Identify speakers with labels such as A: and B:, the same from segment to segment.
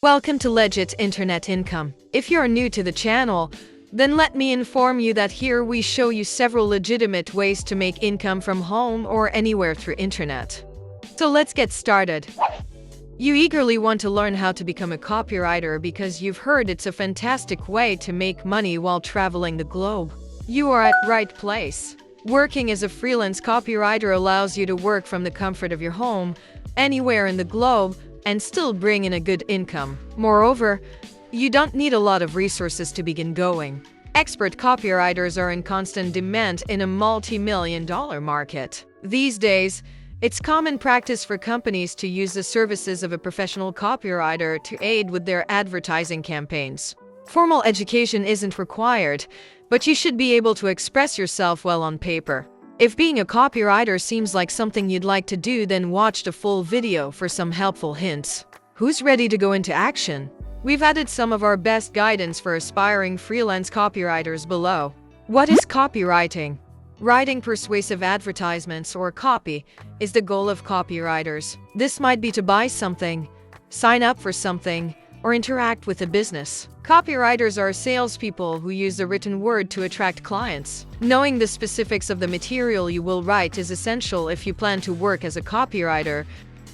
A: Welcome to Legit Internet Income. If you're new to the channel, then let me inform you that here we show you several legitimate ways to make income from home or anywhere through internet. So let's get started. You eagerly want to learn how to become a copywriter because you've heard it's a fantastic way to make money while traveling the globe. You are at right place. Working as a freelance copywriter allows you to work from the comfort of your home, anywhere in the globe, and still bring in a good income. Moreover, you don't need a lot of resources to begin going. Expert copywriters are in constant demand in a multi-million-dollar market. These days, it's common practice for companies to use the services of a professional copywriter to aid with their advertising campaigns. Formal education isn't required, but you should be able to express yourself well on paper. If being a copywriter seems like something you'd like to do, then watch the full video for some helpful hints. Who's ready to go into action? We've added some of our best guidance for aspiring freelance copywriters below. What is copywriting? Writing persuasive advertisements or copy is the goal of copywriters. This might be to buy something, sign up for something, or interact with a business. Copywriters are salespeople who use the written word to attract clients. Knowing the specifics of the material you will write is essential if you plan to work as a copywriter.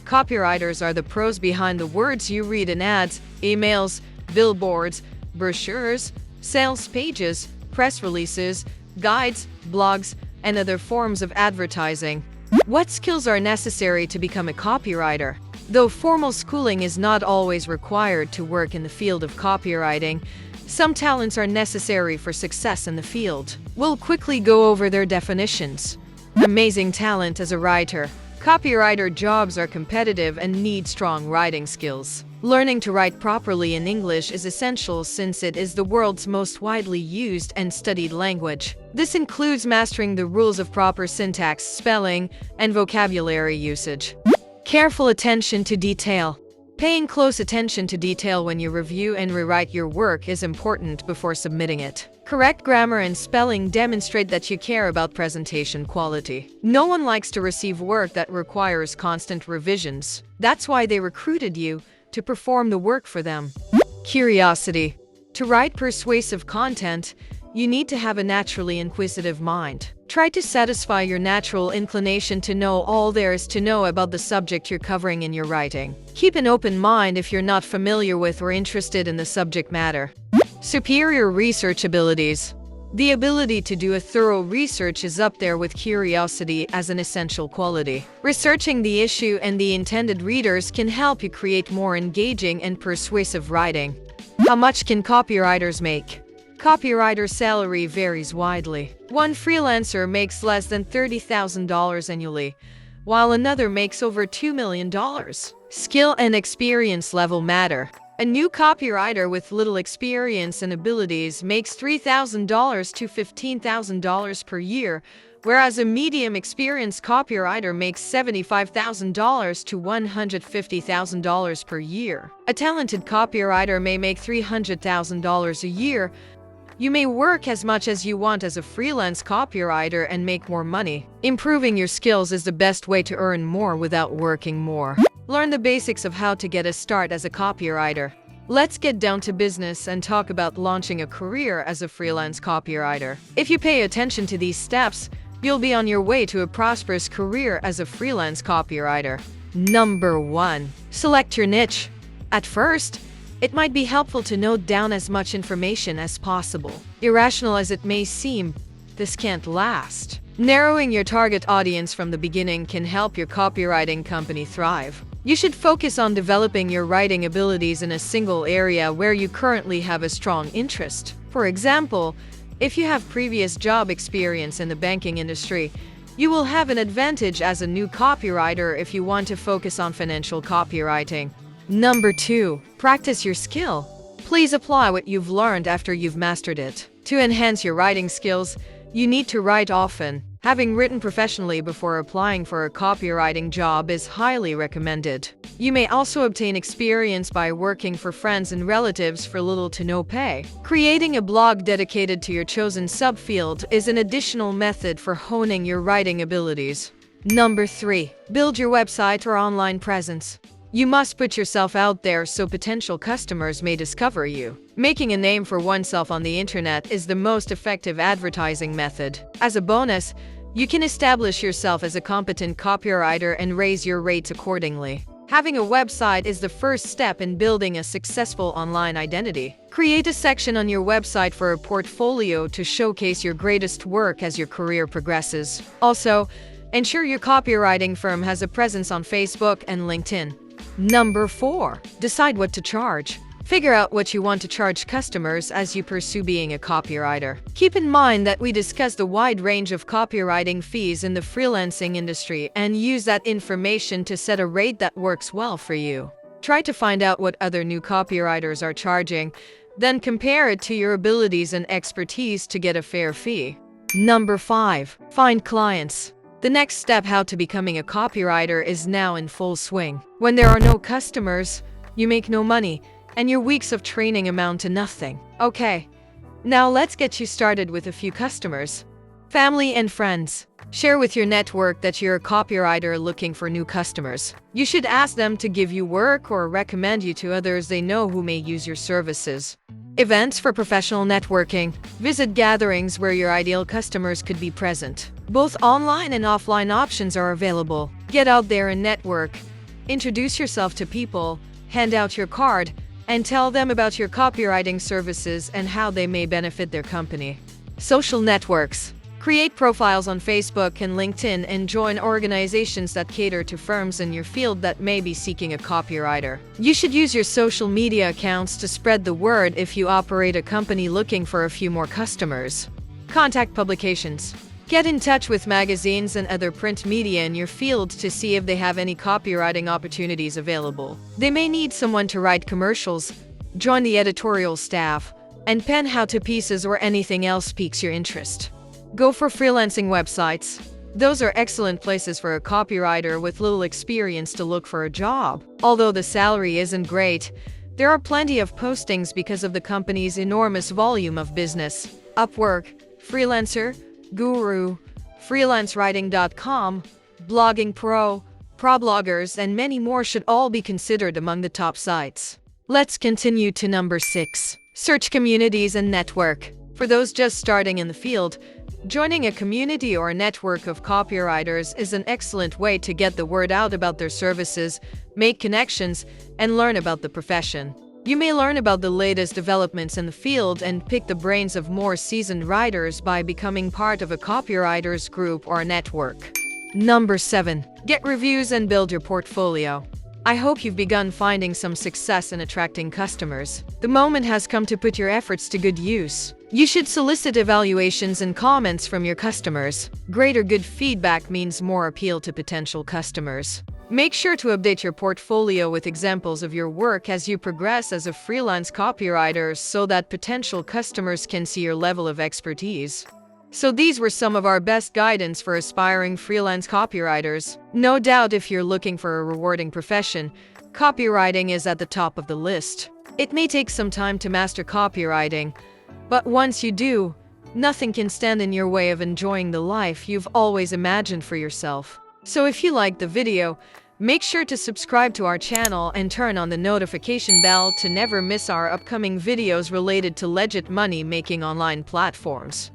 A: Copywriters are the pros behind the words you read in ads, emails, billboards, brochures, sales pages, press releases, guides, blogs, and other forms of advertising. What skills are necessary to become a copywriter? Though formal schooling is not always required to work in the field of copywriting, some talents are necessary for success in the field. We'll quickly go over their definitions. Amazing talent as a writer. Copywriter jobs are competitive and need strong writing skills. Learning to write properly in English is essential since it is the world's most widely used and studied language. This includes mastering the rules of proper syntax, spelling, and vocabulary usage. Careful attention to detail. Paying close attention to detail when you review and rewrite your work is important before submitting it. Correct grammar and spelling demonstrate that you care about presentation quality. No one likes to receive work that requires constant revisions. That's why they recruited you, to perform the work for them. Curiosity. To write persuasive content, you need to have a naturally inquisitive mind. Try to satisfy your natural inclination to know all there is to know about the subject you're covering in your writing. Keep an open mind if you're not familiar with or interested in the subject matter. Superior research abilities. The ability to do a thorough research is up there with curiosity as an essential quality. Researching the issue and the intended readers can help you create more engaging and persuasive writing. How much can copywriters make? Copywriter salary varies widely. One freelancer makes less than $30,000 annually, while another makes over $2 million. Skill and experience level matter. A new copywriter with little experience and abilities makes $3,000 to $15,000 per year, whereas a medium experienced copywriter makes $75,000 to $150,000 per year. A talented copywriter may make $300,000 a year. You may work as much as you want as a freelance copywriter and make more money. Improving your skills is the best way to earn more without working more. Learn the basics of how to get a start as a copywriter. Let's get down to business and talk about launching a career as a freelance copywriter. If you pay attention to these steps, you'll be on your way to a prosperous career as a freelance copywriter. Number 1. Select your niche. At first, it might be helpful to note down as much information as possible. Irrational as it may seem, this can't last. Narrowing your target audience from the beginning can help your copywriting company thrive. You should focus on developing your writing abilities in a single area where you currently have a strong interest. For example, if you have previous job experience in the banking industry, you will have an advantage as a new copywriter if you want to focus on financial copywriting. Number 2. Practice your skill. Please apply what you've learned after you've mastered it. To enhance your writing skills, you need to write often. Having written professionally before applying for a copywriting job is highly recommended. You may also obtain experience by working for friends and relatives for little to no pay. Creating a blog dedicated to your chosen subfield is an additional method for honing your writing abilities. Number 3. Build your website or online presence. You must put yourself out there so potential customers may discover you. Making a name for oneself on the internet is the most effective advertising method. As a bonus, you can establish yourself as a competent copywriter and raise your rates accordingly. Having a website is the first step in building a successful online identity. Create a section on your website for a portfolio to showcase your greatest work as your career progresses. Also, ensure your copywriting firm has a presence on Facebook and LinkedIn. Number 4. Decide what to charge. Figure out what you want to charge customers as you pursue being a copywriter. Keep in mind that we discussed the wide range of copywriting fees in the freelancing industry and use that information to set a rate that works well for you. Try to find out what other new copywriters are charging, then compare it to your abilities and expertise to get a fair fee. Number 5. Find clients. The next step how to becoming a copywriter is now in full swing. When there are no customers, you make no money, and your weeks of training amount to nothing. Okay, now let's get you started with a few customers. Family and friends. Share with your network that you're a copywriter looking for new customers. You should ask them to give you work or recommend you to others they know who may use your services. Events for professional networking. Visit gatherings where your ideal customers could be present. Both online and offline options are available. Get out there and network. Introduce yourself to people, hand out your card, and tell them about your copywriting services and how they may benefit their company. Social networks. Create profiles on Facebook and LinkedIn and join organizations that cater to firms in your field that may be seeking a copywriter. You should use your social media accounts to spread the word if you operate a company looking for a few more customers. Contact publications. Get in touch with magazines and other print media in your field to see if they have any copywriting opportunities available. They may need someone to write commercials, join the editorial staff, and pen how-to pieces or anything else piques your interest. Go for freelancing websites. Those are excellent places for a copywriter with little experience to look for a job. Although the salary isn't great, there are plenty of postings because of the company's enormous volume of business. Upwork, Freelancer, Guru, freelancewriting.com, Blogging Pro, ProBloggers, and many more should all be considered among the top sites. Let's continue to number 6. Search communities and network. For those just starting in the field, joining a community or a network of copywriters is an excellent way to get the word out about their services, make connections, and learn about the profession. You may learn about the latest developments in the field and pick the brains of more seasoned writers by becoming part of a copywriters group or network. Number 7. Get reviews and build your portfolio. I hope you've begun finding some success in attracting customers. The moment has come to put your efforts to good use. You should solicit evaluations and comments from your customers. Greater good feedback means more appeal to potential customers. Make sure to update your portfolio with examples of your work as you progress as a freelance copywriter so that potential customers can see your level of expertise. So these were some of our best guidance for aspiring freelance copywriters. No doubt if you're looking for a rewarding profession, copywriting is at the top of the list. It may take some time to master copywriting, but once you do, nothing can stand in your way of enjoying the life you've always imagined for yourself. So if you liked the video, make sure to subscribe to our channel and turn on the notification bell to never miss our upcoming videos related to legit money-making online platforms.